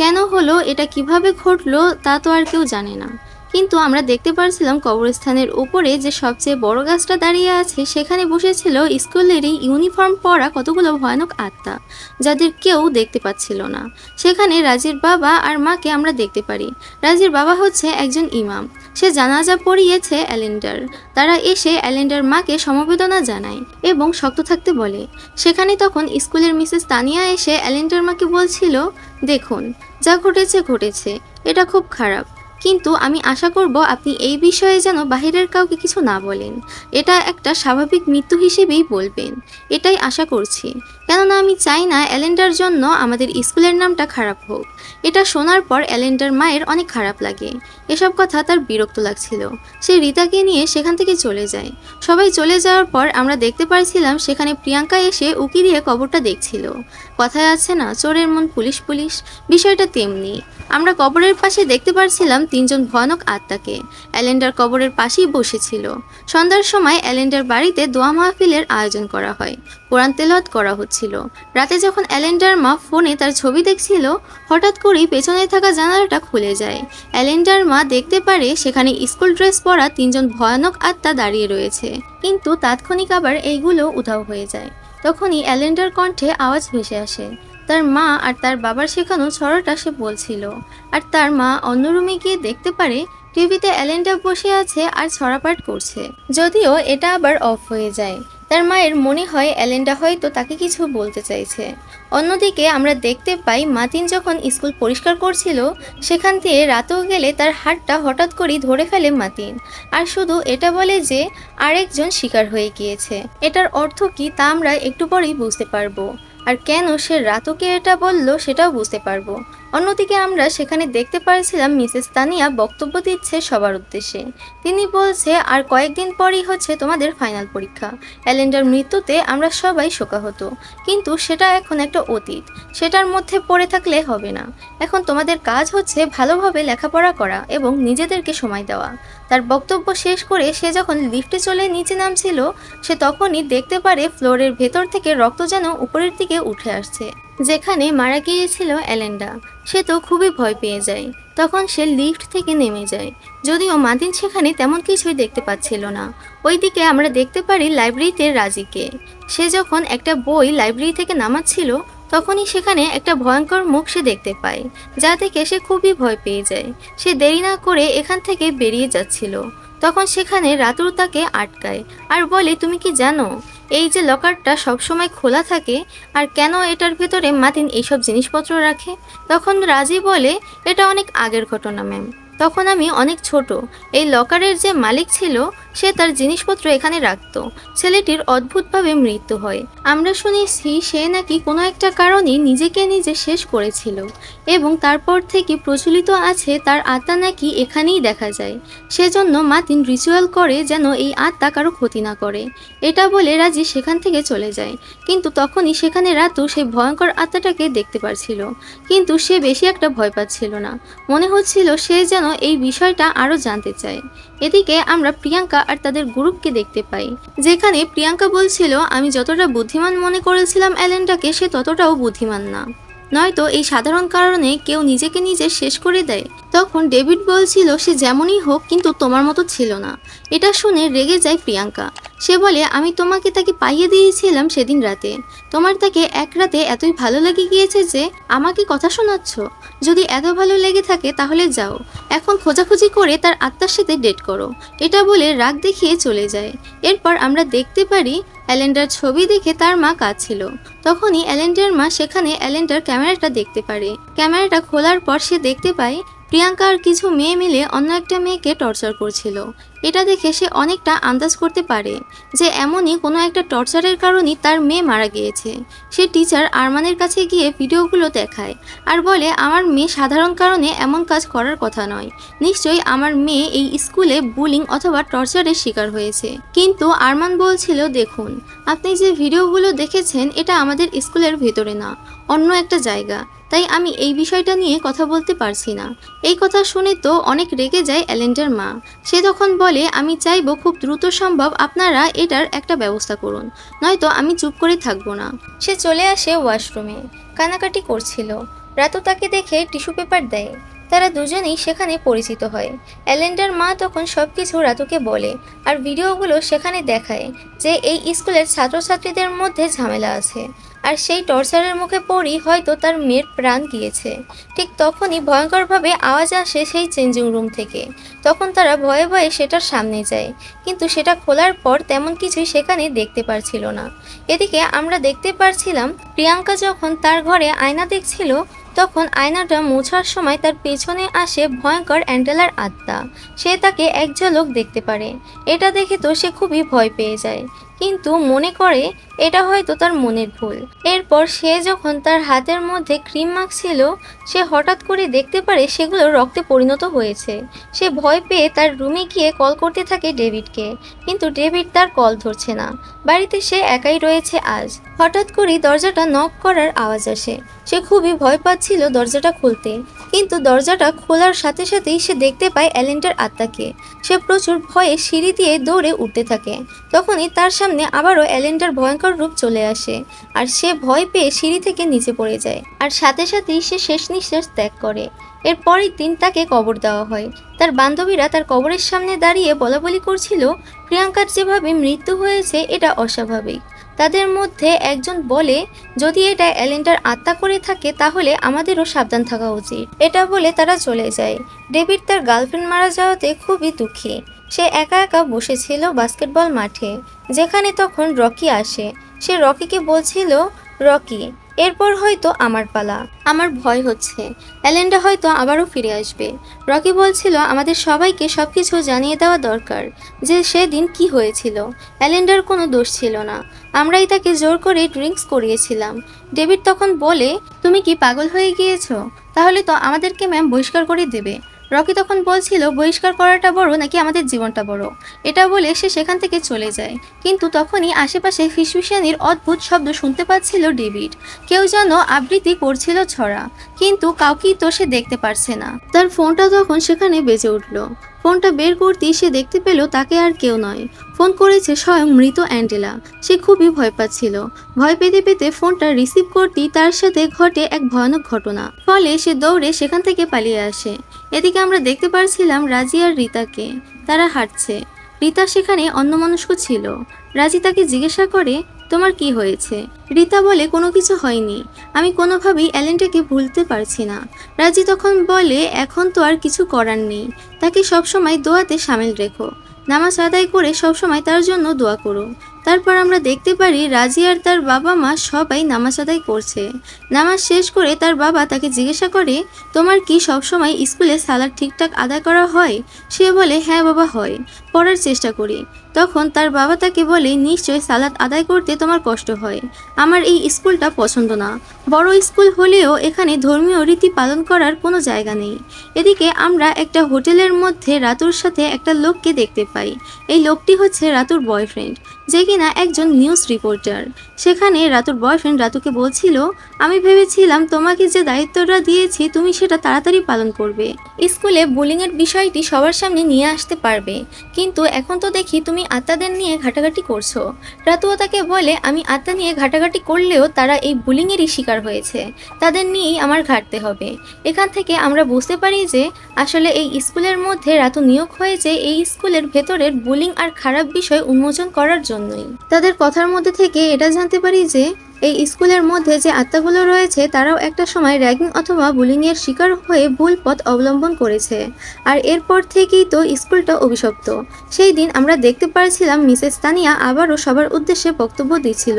কেন হলো, এটা কিভাবে ঘটলো তা তো আর কেউ জানে না। কিন্তু আমরা দেখতে পারছিলাম কবরস্থানের উপরে যে সবচেয়ে বড় গাছটা দাঁড়িয়ে আছে, সেখানে বসেছিল স্কুলেরই ইউনিফর্ম পরা কতগুলো ভয়ানক আত্মা, যাদের কেউ দেখতে পাচ্ছিল না। সেখানে রাজির বাবা আর মাকে আমরা দেখতে পারি। রাজির বাবা হচ্ছে একজন ইমাম, সে জানাজা পড়িয়েছে অ্যালেন্ডার। তারা এসে অ্যালেন্ডার মাকে সমবেদনা জানায় এবং শক্ত থাকতে বলে। সেখানে তখন স্কুলের মিসেস তানিয়া এসে অ্যালেন্ডার মাকে বলছিল, দেখুন যা ঘটেছে ঘটেছে, এটা খুব খারাপ, কিন্তু আমি আশা করব আপনি এই বিষয়ে যেন বাহিরের কাউকে কিছু না বলেন। এটা একটা স্বাভাবিক মৃত্যু হিসেবেই বলবেন, এটাই আশা করছি, কেননা আমি চাই না অ্যালেন্ডার জন্য আমাদের স্কুলের নামটা খারাপ হোক। এটা শোনার পর অ্যালেন্ডার মায়ের অনেক খারাপ লাগে, এসব কথা তার বিরক্ত লাগছিল। সে রিতাকে নিয়ে সেখান থেকে চলে যায়। সবাই চলে যাওয়ার পর আমরা দেখতে পারছিলাম সেখানে প্রিয়াঙ্কা এসে উকি দিয়ে কবরটা দেখছিল। কথায় আছে না, চোরের মন পুলিশ পুলিশ, বিষয়টা তেমনি। আমরা কবরের পাশে দেখতে পারছিলাম তিনজন ভয়ানক আত্মাকে। অ্যালেন্ডার কবরের পাশেই বসেছিল। সন্ধ্যার সময় অ্যালেন্ডার বাড়িতে দোয়া মাহফিলের আয়োজন করা হয়, কোরআন তেলাওয়াত করা হচ্ছিল। রাতে যখন অ্যালেন্ডার মা ফোনে তার ছবি দেখছিল, হঠাৎ করেই পেছনে থাকা জানালাটা খুলে যায়। অ্যালেন্ডার মা দেখতে পারে সেখানে স্কুল ড্রেস পরা তিনজন ভয়ানক আত্মা দাঁড়িয়ে রয়েছে, কিন্তু তাৎক্ষণিক আবার এইগুলো উধাও হয়ে যায়। তখনই অ্যালেন্ডার কণ্ঠে আওয়াজ ভেসে আসে, তার মা আর তার বাবার শেখানো ছড়াটা সে বলছিল। আর তার মা অন্য রুমে গিয়ে দেখতে পারে টিভিতে অ্যালেন্ডা বসে আছে আর ছড়া পাঠ করছে, যদিও এটা আবার অফ হয়ে যায়। তার মায়ের মনে হয় অ্যালেন্ডা হয়তো তাকে কিছু বলতে চাইছে। অন্যদিকে আমরা দেখতে পাই মাতিন যখন স্কুল পরিষ্কার করছিল, সেখান দিয়ে রাতেও গেলে তার হাতটা হঠাৎ করেই ধরে ফেলে মাতিন, আর শুধু এটা বলে যে আরেকজন শিকার হয়ে গিয়েছে। এটার অর্থ কি তা আমরা একটু পরেই বুঝতে পারবো, আর কেন সে রাতুকে এটা বলল সেটাও বুঝতে পারবো। অন্যদিকে আমরা সেখানে দেখতে পারছিলাম মিসেস তানিয়া বক্তব্য দিচ্ছে সবার উদ্দেশ্যে। তিনি বলছে, আর কয়েকদিন পরই হচ্ছে তোমাদের ফাইনাল পরীক্ষা। অ্যালেন্ডার মৃত্যুতে আমরা সবাই শোকাহত, কিন্তু সেটা এখন একটা অতীত, সেটার মধ্যে পড়ে থাকলে হবে না। এখন তোমাদের কাজ হচ্ছে ভালোভাবে লেখাপড়া করা এবং নিজেদেরকে সময় দেওয়া। তার বক্তব্য শেষ করে সে যখন লিফটে চলে নিচে নামছিল, সে তখনই দেখতে পারে ফ্লোরের ভেতর থেকে রক্ত যেন উপরের দিকে উঠে আসছে, যেখানে মারা গিয়েছিল অ্যালেন্ডা। সে তো খুবই ভয় পেয়ে যায়। তখন সে লিফট থেকে নেমে যায়, যদিও মাদিন সেখানে তেমন কিছুই দেখতে পাচ্ছিল না। ওইদিকে আমরা দেখতে পারি লাইব্রেরিতে রাজিকে। সে যখন একটা বই লাইব্রেরি থেকে নামাচ্ছিল, তখনই সেখানে একটা ভয়ঙ্কর মুখ সে দেখতে পায়, যা থেকে সে খুবই ভয় পেয়ে যায়। সে দেরি না করে এখান থেকে বেরিয়ে যাচ্ছিল। তখন সেখানে রাতুর তাকে আটকায় আর বলে, তুমি কি জানো এই যে লকারটা সবসময় খোলা থাকে, আর কেন এটার ভেতরে মাতিন এইসব জিনিসপত্র রাখে? তখন রাজি বলে, এটা অনেক আগের ঘটনা ম্যাম, তখন আমি অনেক ছোট। এই লকারের যে মালিক ছিল সে তার জিনিসপত্র এখানে রাখতো। ছেলেটির অদ্ভুতভাবে মৃত্যু হয়। আমরা শুনেছি সে নাকি কোনো একটা কারণে নিজেকে নিজে শেষ করেছিল এবং তারপর থেকে প্রচলিত আছে তার আত্মা নাকি এখানেই দেখা যায়। সেজন্য মাতিন রিচুয়াল করে যেন এই আত্মা কারো ক্ষতি না করে। এটা বলে রাজি সেখান থেকে চলে যায়। কিন্তু তখনই সেখানে রাতু সেই ভয়ঙ্কর আত্মাটাকে দেখতে পারছিল, কিন্তু সে বেশি একটা ভয় পাচ্ছিল না। মনে হচ্ছিল সে যেন এই বিষয়টা আরো জানতে চায়। এদিকে আমরা প্রিয়াঙ্কা আর তাদের গ্রুপকে দেখতে পাই, যেখানে প্রিয়াঙ্কা বলছিল, আমি যতটা বুদ্ধিমান মনে করেছিলাম অ্যালেনটাকে, সে ততটাও বুদ্ধিমান না, নয়তো এই সাধারণ কারণে কেউ নিজেকে নিজে শেষ করে দেয়। তখন ডেভিড বলছিল, সে যেমনই হোক কিন্তু তোমার মতো ছিল না। এটা শুনে রেগে যায় প্রিয়াঙ্কা। সে বলে, আমি তোমাকে তাকে পাইয়ে দিয়েছিলাম সেদিন রাতে। তোমার তাকে এক রাতে এতই ভালো লেগে গিয়েছে যে আমাকে কথা শোনাচ্ছ। যদি এত ভালো লেগে থাকে তাহলে যাও, এখন খোঁজাখুঁজি করে তার আত্মার সাথে ডেট করো। এটা বলে রাগ দেখিয়ে চলে যায়। এরপর আমরা দেখতে পারি অ্যালেন্ডার ছবি দেখে তার মা কাঁদছিল। তখনই অ্যালেন্ডার মা সেখানে অ্যালেন্ডার ক্যামেরাটা দেখতে পারে। ক্যামেরাটা খোলার পর সে দেখতে পায় প্রিয়াঙ্কা আর কিছু মেয়ে মিলে অন্য একটা মেয়েকে টর্চার করছিল। এটা দেখে সে অনেকটা আন্দাজ করতে পারে যে এমনই কোনো একটা টর্চারের কারণেই তার মেয়ে মারা গিয়েছে। সে টিচার আরমানের কাছে গিয়ে ভিডিওগুলো দেখায় আর বলে, আমার মেয়ে সাধারণ কারণে এমন কাজ করার কথা নয়, নিশ্চয়ই আমার মেয়ে এই স্কুলে বুলিং অথবা টর্চারের শিকার হয়েছে। কিন্তু আরমান বলছিল, দেখুন, আপনি যে ভিডিওগুলো দেখেছেন এটা আমাদের স্কুলের ভেতরে না, অন্য একটা জায়গা, তাই আমি এই বিষয়টা নিয়ে কথা বলতে পারছি না। এই কথা শুনে তো অনেক রেগে যায় অ্যালেন্ডার মা। সে তখন বলে, আমি চাইবো খুব দ্রুত সম্ভব আপনারা এটার একটা ব্যবস্থা করুন, নয়তো আমি চুপ করে থাকবো না। সে চলে আসে ওয়াশরুমে, কানাকাটি করছিল। রাতু তাকে দেখে টিস্যু পেপার দেয়। তারা দুজনেই সেখানে পরিচিত হয়। অ্যালেন্ডার মা তখন সবকিছু রাতুকে বলে আর ভিডিওগুলো সেখানে দেখায় যে এই স্কুলের ছাত্রছাত্রীদের মধ্যে ঝামেলা আছে, আর সেই টর্চারের মুখে পড়েই হয়তো তার মেয়ের প্রাণ গিয়েছে। ঠিক তখনই ভয়ঙ্করভাবে আওয়াজ আসে সেই চেঞ্জিং রুম থেকে। তখন তারা ভয়ে ভয়ে সেটার সামনে যায়, কিন্তু সেটা খোলার পর তেমন কিছুই সেখানে দেখতে পারছিল না। এদিকে আমরা দেখতে পারছিলাম প্রিয়াঙ্কা যখন তার ঘরে আয়না দেখছিল, তখন আয়নাটা মোছার সময় তার পেছনে আসে ভয়ঙ্কর অ্যান্ডেলার আত্মা। সে তাকে এক ঝলক দেখতে পারে। এটা দেখে তো সে খুবই ভয় পেয়ে যায়, কিন্তু মনে করে এটা হয়তো তার মনের ভুল। এরপর সে যখন তার হাতের মধ্যে ক্রিম মাখছিল, সে হঠাৎ করে দেখতে পারে সেগুলো রক্তে পরিণত হয়েছে। সে ভয় পেয়ে তার রুমে গিয়ে কল করতে থাকে ডেভিডকে, কিন্তু ডেভিড তার কল ধরছে না। বাড়িতে সে একাই রয়েছে আজ। হঠাৎ করেই দরজাটা নক করার আওয়াজ আসে। সে খুবই ভয় পাচ্ছিল দরজাটা খুলতে, কিন্তু দরজাটা খোলার সাথে সাথেই সে দেখতে পায় অ্যালেন্ডার আত্মাকে। সে প্রচুর ভয়ে সিঁড়ি দিয়ে দৌড়ে উঠতে থাকে। তখনই তার সামনে আবারও অ্যালেন্ডার ভয়ঙ্কর রূপ চলে আসে, আর সে ভয় পেয়ে সিঁড়ি থেকে নিচে পড়ে যায়, আর সাথে সাথেই সে শেষ নিঃশ্বাস ত্যাগ করে। এর পরের দিন তাকে কবর দেওয়া হয়। তার বান্ধবীরা তার কবরের সামনে দাঁড়িয়ে বলাবলি করছিল, প্রিয়াঙ্কার যেভাবে মৃত্যু হয়েছে এটা অস্বাভাবিক। তাদের মধ্যে একজন বলে, যদি এটা অ্যালেন্ডার আত্মা করে থাকে তাহলে আমাদেরও সাবধান থাকা উচিত। এটা বলে তারা চলে যায়। ডেভিড তার গার্লফ্রেন্ড মারা যাওয়াতে খুবই দুঃখী। সে একা একা বসেছিল বাস্কেটবল মাঠে, যেখানে তখন রকি আসে। সে রকিকে বলছিল, রকি, এরপর হয়তো আমার পালা। আমার ভয় হচ্ছে, অ্যালেন্ডা হয়তো আবারও ফিরে আসবে। রকি বলছিল, আমাদের সবাইকে সবকিছু জানিয়ে দেওয়া দরকার যে সেদিন কি হয়েছিল। অ্যালেন্ডার কোনো দোষ ছিল না, আমরাই তাকে জোর করে ড্রিঙ্কস করিয়েছিলাম। ডেভিড তখন বলে, তুমি কি পাগল হয়ে গিয়েছো? তাহলে তো আমাদেরকে ম্যাম বহিষ্কার করে দেবে। রকি তখন বলছিল, বহিষ্কার করাটা বড় নাকি আমাদের জীবনটা বড়। এটা বলে সে সেখান থেকে চলে যায়। কিন্তু তখনই আশেপাশে ফিসফিসানির অদ্ভুত শব্দ শুনতে পাচ্ছিল ডেভিড। কেউ যেন আবৃত্তি করছিল ছড়া, কিন্তু কাউকেই তো সে দেখতে পারছে না। তার ফোনটা তখন সেখানে বেজে উঠল। ফোনটা বের করতেই সে দেখতে পেল তাকে আর কেউ নয়, ফোন করেছে স্বয়ং মৃত অ্যান্ডেলা। সে খুবই ভয় পাচ্ছিল। ভয় পেতে পেতে ফোনটা রিসিভ করতেই তার সাথে ঘটে এক ভয়ানক ঘটনা। ফলে সে দৌড়ে সেখান থেকে পালিয়ে আসে। এদিকে আমরা দেখতে পারছিলাম রাজি আর রিতাকে। তারা হাঁটছে। রিতা সেখানে অন্যমনস্ক ছিল। রাজি তাকে জিজ্ঞাসা করে, তোমার কি হয়েছে? রিতা বলে, কোনো কিছু হয়নি, আমি কোনোভাবেই অ্যালেনটাকে ভুলতে পারছি না। রাজি তখন বলে, এখন তো আর কিছু করার নেই, তাকে সবসময় দোয়াতে সামিল রেখো, নামাজ আদায় করে সবসময় তার জন্য দোয়া করো। তারপর আমরা দেখতে পারি রাজি আর তার বাবা মা সবাই নামাজ আদায় করছে। নামাজ শেষ করে তার বাবা তাকে জিজ্ঞাসা করে, তোমার কি সবসময় স্কুলে সালাত ঠিকঠাক আদায় করা হয়? সে বলে, হ্যাঁ বাবা হয়, পড়ার চেষ্টা করি। তখন তার বাবা তাকে বলে, নিশ্চয় সালাত আদায় করতে তোমার কষ্ট হয়। আমার এই স্কুলটা পছন্দ না। বড় স্কুল হলেও এখানে ধর্মীয় রীতি পালন করার কোনো জায়গা নেই। এদিকে আমরা একটা হোটেলের মধ্যে রাতুর সাথে একটা লোককে দেখতে পাই। এই লোকটি হচ্ছে রাতুর বয়ফ্রেন্ড, যে কিনা একজন নিউজ রিপোর্টার। সেখানে রাতুর বয়ফ্রেন্ড রাতুকে বলছিল, আমি ভেবেছিলাম তোমাকে যে দায়িত্বটা দিয়েছি তুমি সেটা তাড়াতাড়ি পালন করবে, স্কুলে বুলিংয়ের বিষয়টি সবার সামনে নিয়ে আসতে পারবে, কিন্তু এখন তো দেখি তুমি আত্মাদের নিয়ে ঘাটাঘাটি করছো। রাতুও তাকে বলে, আমি আত্মা নিয়ে ঘাটাঘাটি করলেও তারা এই বুলিংয়েরই শিকার হয়েছে, তাদের নিয়েই আমার ঘাটতে হবে। এখান থেকে আমরা বুঝতে পারি যে আসলে এই স্কুলের মধ্যে রাতু নিয়োগ হয়েছে এই স্কুলের ভেতরের বুলিং আর খারাপ বিষয় উন্মোচন করার জন্যই। তাদের কথার মধ্যে থেকে এটা জানতে পারি যে এই স্কুলের মধ্যে যে আত্মাগুলো রয়েছে তারাও একটা সময় র্যাগিং অথবা বুলিংয়ের শিকার হয়ে ভুল পথ অবলম্বন করেছে, আর এরপর থেকেই তো স্কুলটা অভিশপ্ত। সেই দিন আমরা দেখতে পারছিলাম মিসেস তানিয়া আবারও সবার উদ্দেশ্যে বক্তব্য দিচ্ছিল।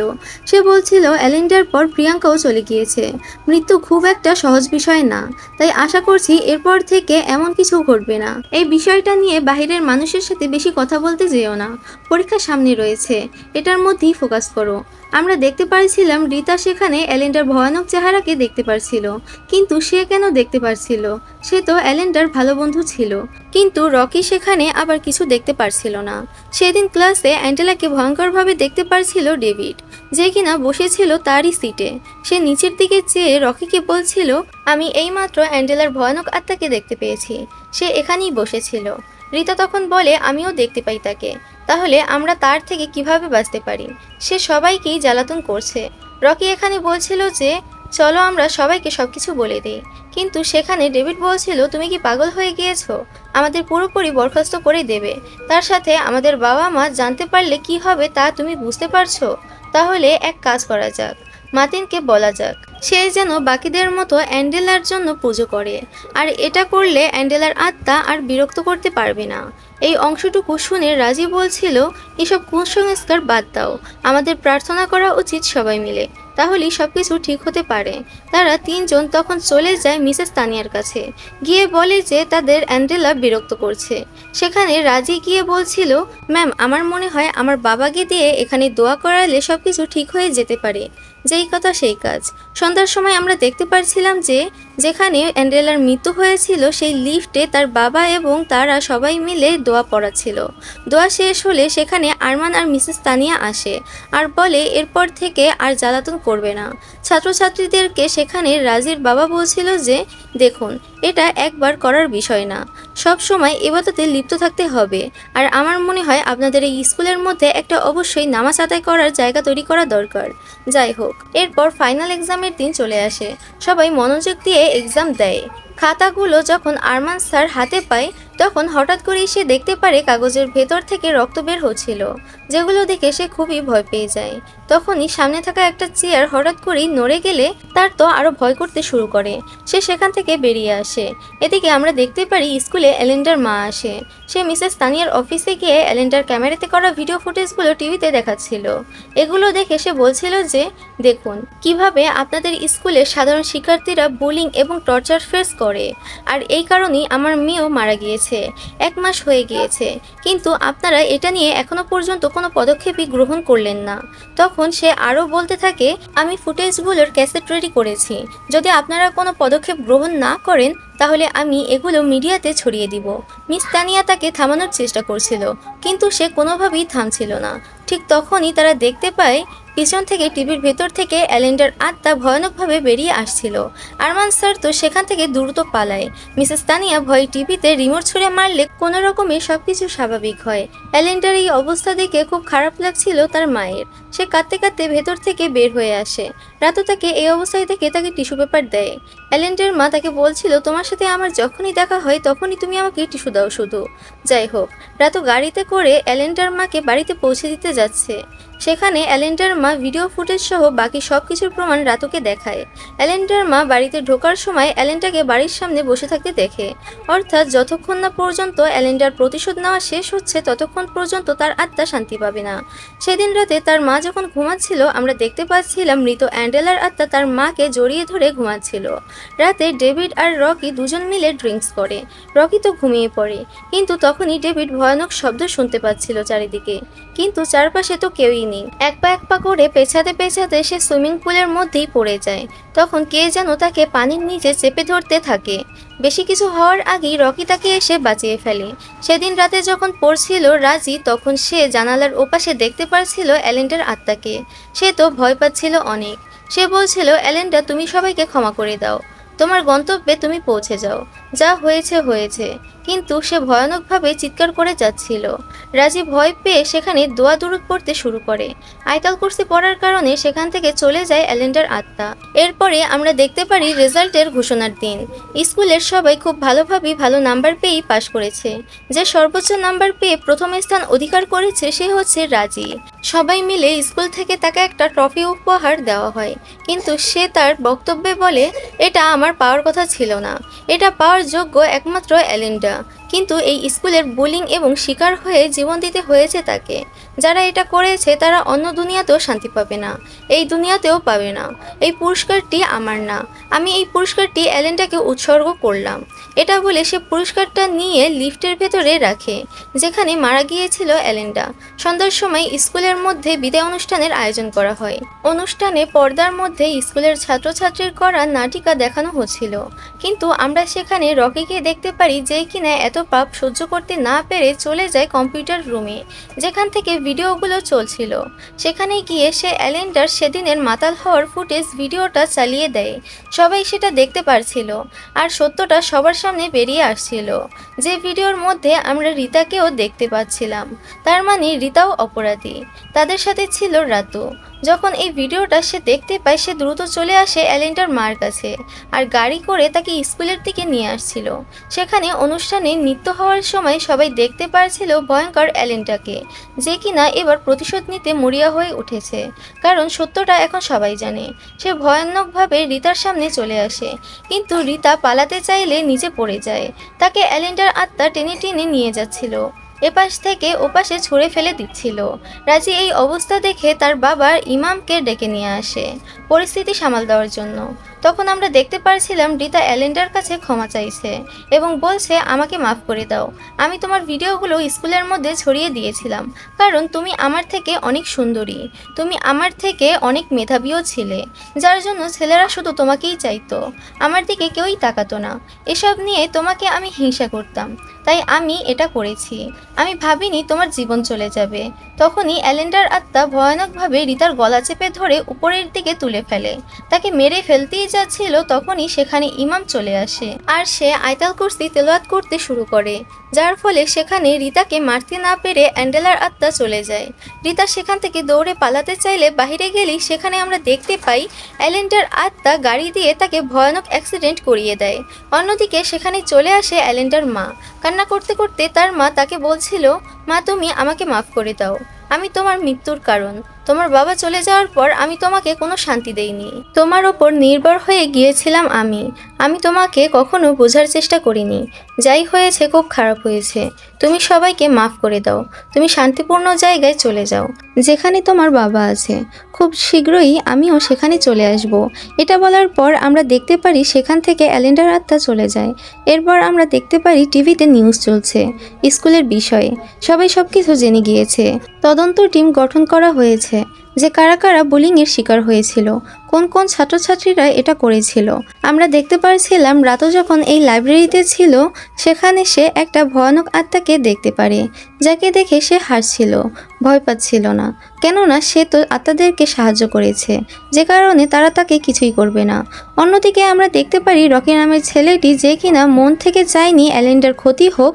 সে বলছিল অ্যালেন্ডার পর প্রিয়াঙ্কাও চলে গিয়েছে, মৃত্যু খুব একটা সহজ বিষয় না, তাই আশা করছি এরপর থেকে এমন কিছু ঘটবে না। এই বিষয়টা নিয়ে বাহিরের মানুষের সাথে বেশি কথা বলতে যেও না, পরীক্ষা সামনে রয়েছে, এটার মধ্যেই ফোকাস করো। আমরা দেখতে পারছিলাম রিতা সেখানে অ্যালেন্ডার ভয়ানক চেহারাকে দেখতে পারছিল, কিন্তু সে কেন দেখতে পারছিল? সে তো অ্যালেন্ডার ভালো বন্ধু ছিল। কিন্তু রকি সেখানে আবার কিছু দেখতে পারছিল না। সেদিন ক্লাসে অ্যাঞ্জেলাকে ভয়ঙ্করভাবে দেখতে পারছিল ডেভিড, যে কিনা বসেছিল তারই সিটে। সে নিচের দিকে চেয়ে রকিকে বলছিল, আমি এইমাত্র অ্যাঞ্জেলার ভয়ানক আত্মাকে দেখতে পেয়েছি, সে এখানেই বসেছিল। রিতা তখন বলে, আমিও দেখতে পাই তাকে, তাহলে আমরা তার থেকে কিভাবে বাঁচতে পারি? সে সবাইকেই জ্বালাতন করছে। রকি এখানে বলছিল যে চলো আমরা সবাইকে সবকিছু বলে দিই, কিন্তু সেখানে ডেভিড বলছিল, তুমি কি পাগল হয়ে গিয়েছো? আমাদের পুরোপুরি বরখাস্ত করে দেবে, তার সাথে আমাদের বাবা মা জানতে পারলে কি হবে তা তুমি বুঝতে পারছো? তাহলে এক কাজ করা যাক, মাতিনকে বলা যাক সে যেন বাকিদের মতো অ্যান্ডেলার জন্য পুজো করে, আর এটা করলে অ্যান্ডেলার আত্মা আর বিরক্ত করতে পারবে না। এই অংশটুকু শুনে রাজি বলছিল, এসব কুসংস্কার বাদ দাও, আমাদের প্রার্থনা করা উচিত সবাই মিলে, তাহলেই সবকিছু ঠিক হতে পারে। তারা তিনজন তখন চলে যায় মিসেস তানিয়ার কাছে, গিয়ে বলে যে তাদের অ্যান্ডেলা বিরক্ত করছে। সেখানে রাজি গিয়ে বলছিল, ম্যাম আমার মনে হয় আমার বাবাকে দিয়ে এখানে দোয়া করালে সবকিছু ঠিক হয়ে যেতে পারে। যেই কথা সেই কাজ। সন্ধ্যার সময় আমরা দেখতে পারছিলাম যে যেখানে অ্যান্ডেলার মৃত্যু হয়েছিল সেই লিফটে তার বাবা এবং তারা সবাই মিলে দোয়া পড়াচ্ছিল। দোয়া শেষ হলে সেখানে আরমান আর মিসেস তানিয়া আসে আর বলে এরপর থেকে আর জ্বালাতন করবে না। ছাত্রছাত্রীদেরকে সেখানে রাজির বাবা বলছিল যে দেখুন, এটা একবার করার বিষয় না, সব সময় ইবাদতে লিপ্ত থাকতে হবে, আর আমার মনে হয় আপনাদের এই স্কুলের মধ্যে একটা অবশ্যই নামাজ আদায় করার জায়গা তৈরি করা দরকার। যাই হোক, এরপর ফাইনাল এক্সামের দিন চলে আসে, সবাই মনোযোগ দিয়ে এক্সাম দেয়। খাতাগুলো যখন আরমান স্যার হাতে পায় তখন হঠাৎ করেই সে দেখতে পারে কাগজের ভেতর থেকে রক্ত বের হচ্ছিল, যেগুলো দেখে সে খুবই ভয় পেয়ে যায়। তখনই সামনে থাকা একটা চেয়ার হঠাৎ করেই নড়ে গেলে তার তো আরো ভয় করতে শুরু করে, সে সেখান থেকে বেরিয়ে আসে। এদিকে আমরা দেখতে পারি স্কুলে অ্যালেন্ডার মা আসে। সে মিসেস তানিয়ার অফিসে গিয়ে অ্যালেন্ডার ক্যামেরাতে করা ভিডিও ফুটেজগুলো টিভিতে দেখাচ্ছিল। এগুলো দেখে সে বলছিল যে দেখুন কিভাবে আপনাদের স্কুলের সাধারণ শিক্ষার্থীরা বুলিং এবং টর্চার ফেস করে, আর এই কারণেই আমার মেয়েও মারা গিয়েছে, 1 মাস হয়ে গিয়েছে, কিন্তু আপনারা এটা নিয়ে এখনো পর্যন্ত কোনো পদক্ষেপই গ্রহণ করলেন না। তখন সে আরও বলতে থাকে, আমি ফুটেজগুলোর ক্যাসেট রেডি করেছি, যদি আপনারা কোনো পদক্ষেপ গ্রহণ না করেন তাহলে আমি এগুলো মিডিয়াতে ছড়িয়ে দিব। মিস তানিয়া তাকে থামানোর চেষ্টা করছিল, কিন্তু সে কোনোভাবেই থামছিল না। ঠিক তখনই তারা দেখতে পায় পিছন থেকে টিভির ভেতর থেকে অ্যালেন্ডার আত্মা ভয়ানকভাবে বেরিয়ে আসছিল। আরমান স্যার তো সেখান থেকে দ্রুত পালায়। মিসেস তানিয়া ভয়ে টিভিতে রিমোট ছুঁড়ে মারলে কোনো রকমে সবকিছু স্বাভাবিক হয়। অ্যালেন্ডার এই অবস্থা দেখে খুব খারাপ লাগছিল তার মায়ের। সে কাঁদতে কাঁদতে ভেতর থেকে বের হয়ে আসে। রাতু তাকে এই অবস্থায় দেখে তাকে টিস্যু পেপার দেয়। অ্যালেন্ডার মা তাকে বলছিল, তোমার সাথে আমার যখনই দেখা হয় তখনই তুমি আমাকে টিস্যু দাও শুধু। যাই হোক, রাতু গাড়িতে করে অ্যালেন্ডার মাকে বাড়িতে পৌঁছে দিতে যাচ্ছে। সেখানে অ্যালেন্ডার মা ভিডিও ফুটেজ সহ বাকি সব কিছুর প্রমাণ রাতুকে দেখায়। অ্যালেন্ডার মা বাড়িতে ঢোকার সময় অ্যালেন্ডাকে বাড়ির সামনে বসে থাকতে দেখে, অর্থাৎ যতক্ষণ না পর্যন্ত অ্যালেন্ডার প্রতিশোধ নেওয়া শেষ হচ্ছে ততক্ষণ পর্যন্ত তার আত্মা শান্তি পাবে না। সেদিন রাতে তার মা যখন ঘুমাচ্ছিল আমরা দেখতে পাচ্ছিলাম মৃত অ্যান্ডেলার আত্মা তার মাকে জড়িয়ে ধরে ঘুমাচ্ছিল। রাতে ডেভিড আর রকি দুজন মিলে ড্রিঙ্কস করে। রকি তো ঘুমিয়ে পড়ে, কিন্তু তখনই ডেভিড ভয়ানক শব্দ শুনতে পাচ্ছিল চারিদিকে, কিন্তু চারপাশে তো কেউই নেই। এক পা করে পেছাতে পেছাতে সে সুইমিং পুলের মধ্যেই পড়ে যায়। তখন কে যেন তাকে পানির নিচে চেপে ধরতে থাকে। বেশি কিছু হওয়ার আগেই রকি তাকে এসে বাঁচিয়ে ফেলে। সেদিন রাতে যখন পড়ছিল রাজি, তখন সে জানালার ওপাশে দেখতে পারছিল অ্যালেন্ডার আত্মাকে। সে তো ভয় পাচ্ছিল অনেক। সে বলছিল, অ্যালেন্ডা, তুমি সবাইকে ক্ষমা করে দাও, তোমার গন্তব্যে তুমি পৌঁছে যাও, যা হয়েছে হয়েছে। কিন্তু সে ভয়ানকভাবে চিৎকার করে যাচ্ছিল। রাজি ভয় পেয়ে সেখানে দোয়া দুরূদ পড়তে শুরু করে। আয়াতুল কুরসি পড়ার কারণে সেখান থেকে চলে যায় অ্যালেন্ডার আত্মা। এরপরে আমরা দেখতে পারি রেজাল্টের ঘোষণার দিন। স্কুলের সবাই খুব ভালোভাবেই ভালো নাম্বার পেয়েই পাশ করেছে। যে সর্বোচ্চ নাম্বার পেয়ে প্রথম স্থান অধিকার করেছে সে হচ্ছে রাজি। সবাই মিলে স্কুল থেকে তাকে একটা ট্রফি উপহার দেওয়া হয়, কিন্তু সে তার বক্তব্যে বলে, এটা আমার পাওয়ার কথা ছিল না, এটা পাওয়ার যোগ্য একমাত্র অ্যালেন্ডা। কিন্তু এই স্কুলের বুলিং এবং শিকার হয়ে জীবন দিতে হয়েছে তাকে। যারা এটা করেছে তারা অন্য দুনিয়াতেও শান্তি পাবে না, এই দুনিয়াতেও পাবে না। এই পুরস্কারটি আমার না, আমি এই পুরস্কারটি অ্যালেন্ডাকে উৎসর্গ করলাম। এটা বলে সে পুরস্কারটা নিয়ে লিফটের ভেতরে রাখে, যেখানে মারা গিয়েছিল অ্যালেন্ডা। সন্ধ্যার সময় স্কুলের মধ্যে বিদায় অনুষ্ঠানের আয়োজন করা হয়। অনুষ্ঠানে পর্দার মধ্যে স্কুলের ছাত্রছাত্রীর করা নাটিকা দেখানো হচ্ছিল, কিন্তু আমরা সেখানে রকিকে দেখতে পারি, যে কিনা এত পাপ সহ্য করতে না পেরে চলে যায় কম্পিউটার রুমে, যেখান থেকে ভিডিওগুলো চলছিল। সেখানে গিয়ে সে অ্যালেন্ডার সেদিনের মাতাল হওয়ার ফুটেজ ভিডিওটা চালিয়ে দেয়। সবাই সেটা দেখতে পারছিল, আর সত্যটা সবার সামনে বেরিয়ে আসছিল, যে ভিডিওর মধ্যে আমরা রিতাকেও দেখতে পাচ্ছিলাম। তার মানে রিতাও অপরাধী, তাদের সাথে ছিল রাতু। যখন এই ভিডিওটা সে দেখতে পায় সে দ্রুত চলে আসে অ্যালেন্ডার মার কাছে, আর গাড়ি করে তাকে স্কুলের দিকে নিয়ে আসছিল। সেখানে অনুষ্ঠানে নৃত্য হওয়ার সময় সবাই দেখতে পারছিল ভয়ঙ্কর অ্যালেন্ডাকে, যে কিনা এবার প্রতিশোধ নিতে মরিয়া হয়ে উঠেছে, কারণ সত্যটা এখন সবাই জানে। সে ভয়ানকভাবে রিতার সামনে চলে আসে, কিন্তু রিতা পালাতে চাইলে নিচে পড়ে যায়। তাকে অ্যালেন্ডার আত্মা টেনে টেনে নিয়ে যাচ্ছিল, এপাশ থেকে ওপাশে ছুঁড়ে ফেলে দিচ্ছিল। রাজি এই অবস্থা দেখে তার বাবার ইমামকে ডেকে নিয়ে আসে পরিস্থিতি সামাল দেওয়ার জন্য। তখন আমরা দেখতে পারছিলাম রিতা অ্যালেন্ডার কাছে ক্ষমা চাইছে এবং বলছে, আমাকে মাফ করে দাও, আমি তোমার ভিডিওগুলো স্কুলের মধ্যে ছড়িয়ে দিয়েছিলাম, কারণ তুমি আমার থেকে অনেক সুন্দরী, তুমি আমার থেকে অনেক মেধাবীও ছিলে, যার জন্য ছেলেরা শুধু তোমাকেই চাইতো, আমার দিকে কেউই তাকাতো না। এসব নিয়ে তোমাকে আমি হিংসা করতাম, তাই আমি এটা করেছি, আমি ভাবিনি তোমার জীবন চলে যাবে। তখনই অ্যালেন্ডার আত্মা ভয়ানকভাবে রিতার গলা চেপে ধরে উপরের দিকে তুলে ফেলে, তাকে মেরে ফেলতেই যাচ্ছিল। তখনই সেখানে ইমাম চলে আসে, আর সে আয়াতুল কুরসি তেলাওয়াত করতে শুরু করে, যার ফলে সেখানে রিতাকে মারতে না পেরে অ্যান্ডেলার আত্মা চলে যায়। রিতা সেখান থেকে দৌড়ে পালাতে চাইলে বাহিরে গেলেই সেখানে আমরা দেখতে পাই অ্যালেন্ডার আত্মা গাড়ি দিয়ে তাকে ভয়ানক অ্যাক্সিডেন্ট করিয়ে দেয়। অন্যদিকে সেখানে চলে আসে অ্যালেন্ডার মা। কান্না করতে করতে তার মা তাকে বলছিল, মা, তুমি আমাকে মাফ করে দাও, আমি তোমার মৃত্যুর কারণ। তোমার বাবা চলে যাওয়ার পর আমি তোমাকে কোনো শান্তি দেইনি, তোমার ওপর নির্ভর হয়ে গিয়েছিলাম আমি তোমাকে কখনো বোঝার চেষ্টা করিনি। যাই হয়েছে খুব খারাপ হয়েছে, তুমি সবাইকে মাফ করে দাও, তুমি শান্তিপূর্ণ জায়গায় চলে যাও, যেখানে তোমার বাবা আছে। খুব শীঘ্রই আমিও সেখানে চলে আসব। এটা বলার পর আমরা দেখতে পারি সেখান থেকে অ্যালেন্ডার আত্মা চলে যায়। এরপর আমরা দেখতে পারি টিভিতে নিউজ চলছে স্কুলের বিষয়ে, সবাই সবকিছু জেনে গিয়েছে। তদন্ত টিম গঠন করা হয়েছে, যে কারা কারা বুলিংয়ের শিকার হয়েছিল, কোন কোন ছাত্রছাত্রীরা এটা করেছিল। আমরা দেখতে পারছিলাম রাতও যখন এই লাইব্রেরিতে ছিল সেখানে সে একটা ভয়ানক আত্মাকে দেখতে পারে, যাকে দেখে সে হাসছিল, ভয় পাচ্ছিল না, কেননা সে তো আত্মাদেরকে সাহায্য করেছে, যে কারণে তারা তাকে কিছুই করবে না। অন্যদিকে আমরা দেখতে পারি রকি নামের ছেলেটি, যে কিনা মন থেকে চায়নি অ্যালেন্ডার ক্ষতি হোক,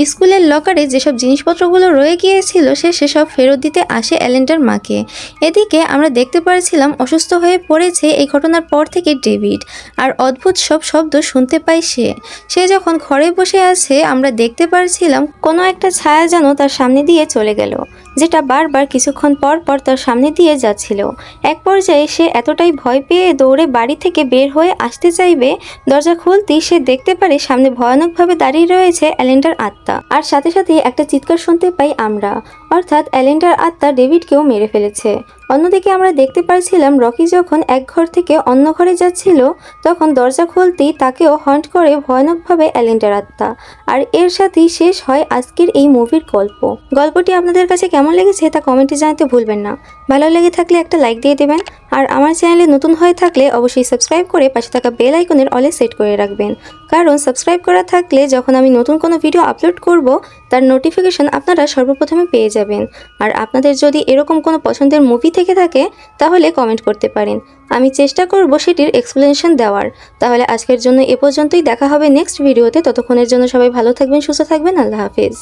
স্কুলের লকারে যেসব জিনিসপত্রগুলো রয়ে গিয়েছিল সে সেসব ফেরত দিতে আসে অ্যালেন্ডার মাকে। এদিকে আমরা দেখতে পারছিলাম অসুস্থ হয়ে পড়েছে এই ঘটনার পর থেকে ডেভিড, আর অদ্ভুত সব শব্দ শুনতে পায় সে যখন ঘরে বসে আছে আমরা দেখতে পারছিলাম কোনো একটা ছায়া যেন তার সামনে দিয়ে চলে গেল, যেটা বারবার কিছুক্ষণ পর পর তার সামনে দিয়ে যাচ্ছিল। এক পর্যায়ে সে এতটাই ভয় পেয়ে দৌড়ে বাড়ি থেকে বের হয়ে আসতে চাইবে, দরজা খুলতেই সে দেখতে পারে সামনে ভয়ানকভাবে দাঁড়িয়ে রয়েছে অ্যালেন্ডার আত্মা। আর সাথে সাথে একটা চিৎকার শুনতে পাই আমরা, অর্থাৎ অ্যালেন্ডার আত্মা ডেভিডকেও মেরে ফেলেছে। অন্যদিকে আমরা দেখতে পারছিলাম রকি যখন এক ঘর থেকে অন্য ঘরে যাচ্ছিল, তখন দরজা খুলতেই তাকেও হন্ট করে ভয়ানকভাবে অ্যালেন্ডার আত্মা। আর এর সাথেই শেষ হয় আজকের এই মুভির গল্প। গল্পটি আপনাদের কাছে কেমন লেগেছে তা কমেন্টে জানাতে ভুলবেন না। ভালো লেগে থাকলে একটা লাইক দিয়ে দেবেন, আর আমার চ্যানেলে নতুন হয়ে থাকলে অবশ্যই সাবস্ক্রাইব করে পাশে থাকা বেল আইকনের অলে সেট করে রাখবেন, কারণ সাবস্ক্রাইব করা থাকলে যখন আমি নতুন কোনো ভিডিও আপলোড করব তার নোটিফিকেশন আপনারা সর্বপ্রথমে পেয়ে যাবেন। আর আপনাদের যদি এরকম কোনো পছন্দের মুভি থেকে থাকে তাহলে কমেন্ট করতে পারেন, আমি চেষ্টা করব সেটির এক্সপ্লেনেশন দেওয়ার। তাহলে আজকের জন্য এ পর্যন্তই, দেখা হবে নেক্সট ভিডিওতে। ততক্ষণের জন্য সবাই ভালো থাকবেন, সুস্থ থাকবেন, আল্লাহ হাফেজ।